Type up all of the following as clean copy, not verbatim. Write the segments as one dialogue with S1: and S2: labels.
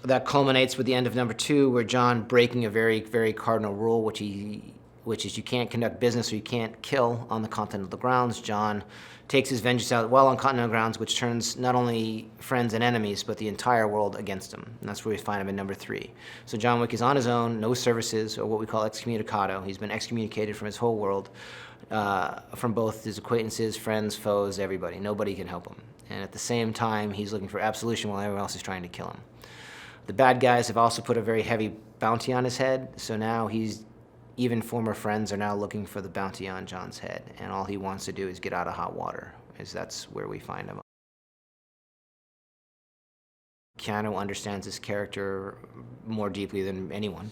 S1: that culminates with the end of number 2, where John, breaking a very, very cardinal rule, which is you can't conduct business or you can't kill on the continental grounds. John takes his vengeance out well on continental grounds, which turns not only friends and enemies, but the entire world against him. And that's where we find him in number 3. So John Wick is on his own, no services, or what we call excommunicado. He's been excommunicated from his whole world, from both his acquaintances, friends, foes, everybody. Nobody can help him. And at the same time, he's looking for absolution while everyone else is trying to kill him. The bad guys have also put a very heavy bounty on his head, so now even former friends are now looking for the bounty on John's head, and all he wants to do is get out of hot water, as that's where we find him. Keanu understands his character more deeply than anyone.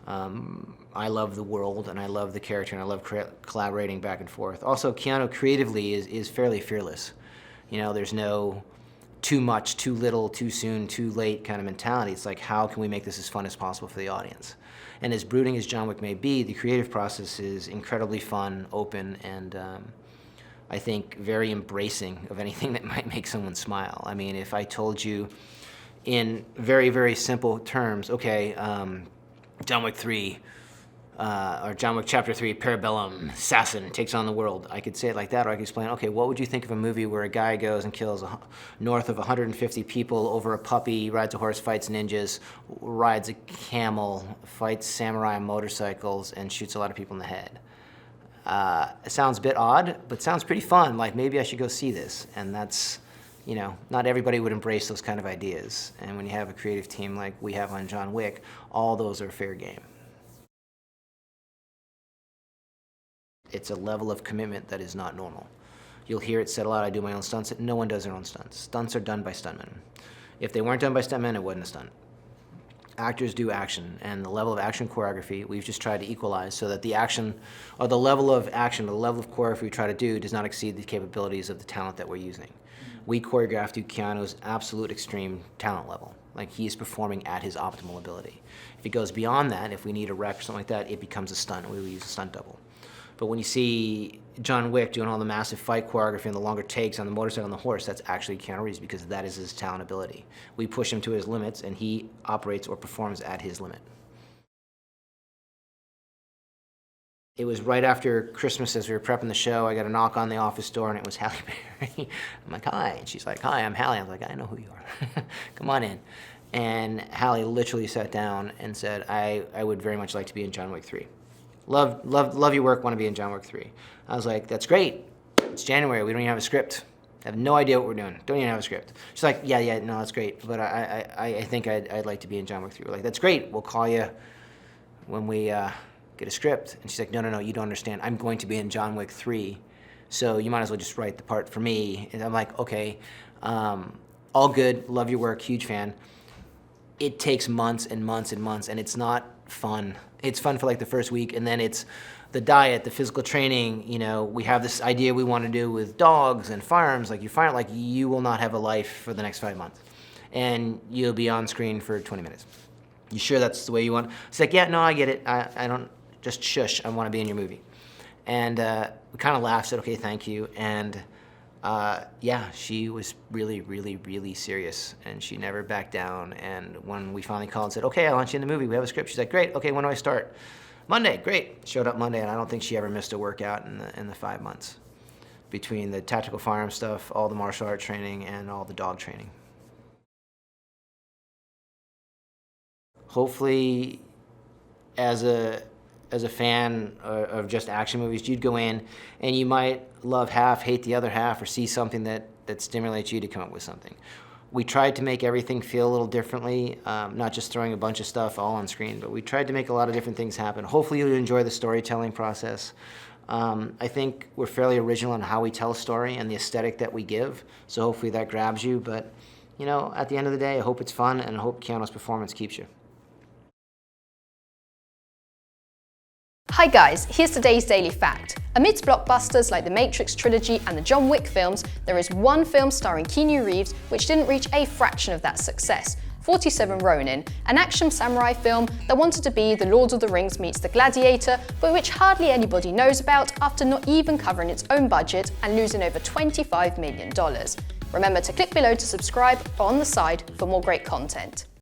S1: I love the world, and I love the character, and I love collaborating back and forth. Also, Keanu creatively is fairly fearless. You know, there's no too much, too little, too soon, too late kind of mentality. It's like, how can we make this as fun as possible for the audience? And as brooding as John Wick may be, the creative process is incredibly fun, open, and I think very embracing of anything that might make someone smile. I mean, if I told you in very, very simple terms, okay, John Wick 3, or John Wick Chapter 3, Parabellum, assassin takes on the world. I could say it like that, or I could explain, okay, what would you think of a movie where a guy goes and kills north of 150 people over a puppy, rides a horse, fights ninjas, rides a camel, fights samurai on motorcycles, and shoots a lot of people in the head? It sounds a bit odd, but sounds pretty fun. Like, maybe I should go see this. And that's, you know, not everybody would embrace those kind of ideas. And when you have a creative team like we have on John Wick, all those are fair game. It's a level of commitment that is not normal. You'll hear it said a lot, I do my own stunts. No one does their own stunts. Stunts are done by stuntmen. If they weren't done by stuntmen, it wasn't a stunt. Actors do action, and the level of action choreography, we've just tried to equalize so that the action, or the level of action, or the level of choreography we try to do does not exceed the capabilities of the talent that we're using. We choreograph to Keanu's absolute extreme talent level. Like, he's performing at his optimal ability. If he goes beyond that, if we need a rec or something like that, it becomes a stunt, and we will use a stunt double. But when you see John Wick doing all the massive fight choreography and the longer takes on the motorcycle and the horse, that's actually Keanu Reeves, because that is his talent ability. We push him to his limits, and he operates or performs at his limit. It was right after Christmas, as we were prepping the show, I got a knock on the office door, and it was Halle Berry. I'm like, hi. And she's like, hi, I'm Hallie. I'm like, I know who you are. Come on in. And Hallie literally sat down and said, I would very much like to be in John Wick 3. Love your work, want to be in John Wick 3. I was like, that's great. It's January, we don't even have a script. I have no idea what we're doing. Don't even have a script. She's like, yeah, no, that's great, but I think I'd like to be in John Wick 3. We're like, that's great, we'll call you when we get a script. And she's like, no, you don't understand. I'm going to be in John Wick 3, so you might as well just write the part for me. And I'm like, okay, all good, love your work, huge fan. It takes months and months and months, and it's not fun. It's fun for like the first week, and then it's the diet, the physical training. You know, we have this idea we want to do with dogs and firearms. Like, you will not have a life for the next 5 months, and you'll be on screen for 20 minutes. You sure that's the way you want? It's like, yeah, no, I get it. I don't, just shush, I want to be in your movie. And we kind of laughed, said, okay, thank you. And yeah, she was really, really, really serious, and she never backed down. And when we finally called and said, okay, I want you in the movie, we have a script, she's like, great, okay, when do I start? Monday, great. Showed up Monday, and I don't think she ever missed a workout in the 5 months between the tactical firearm stuff, all the martial art training, and all the dog training. Hopefully, as a fan of just action movies, you'd go in and you might love half, hate the other half, or see something that stimulates you to come up with something. We tried to make everything feel a little differently, not just throwing a bunch of stuff all on screen, but we tried to make a lot of different things happen. Hopefully you'll enjoy the storytelling process. I think we're fairly original in how we tell a story and the aesthetic that we give, so hopefully that grabs you. But, you know, at the end of the day, I hope it's fun, and I hope Keanu's performance keeps you.
S2: Hi guys, here's today's daily fact. Amidst blockbusters like the Matrix trilogy and the John Wick films, there is one film starring Keanu Reeves which didn't reach a fraction of that success. 47 Ronin, an action samurai film that wanted to be the Lord of the Rings meets the Gladiator, but which hardly anybody knows about after not even covering its own budget and losing over $25 million. Remember to click below to subscribe or on the side for more great content.